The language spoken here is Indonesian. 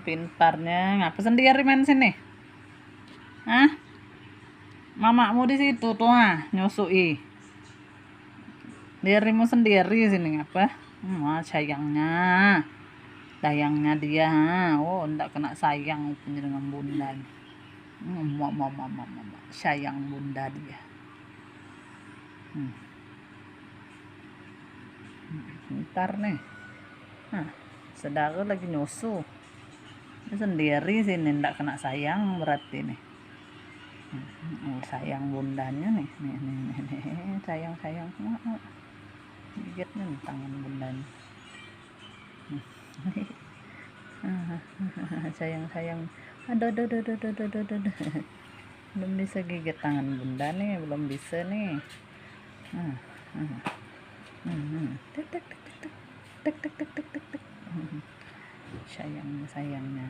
Pintarnya. Ngapa sendiri main sini? Hah? Mamamu di situ tuh nyusui. Dirimu sendiri sini ngapa? Sayangnya. Sayangnya dia. Oh, enggak kena sayang punya dengan bunda. Mama. Sayang bunda dia. Pintar nih. Saudara lagi nyusu. Dia sendiri sini enggak kena sayang berarti nih. Sayang bundanya nih. Nih. Sayang. Gigit nih tangan bundanya. Sayang. Aduh. Belum bisa gigit tangan bunda nih, belum bisa nih. Tek. Sayangnya.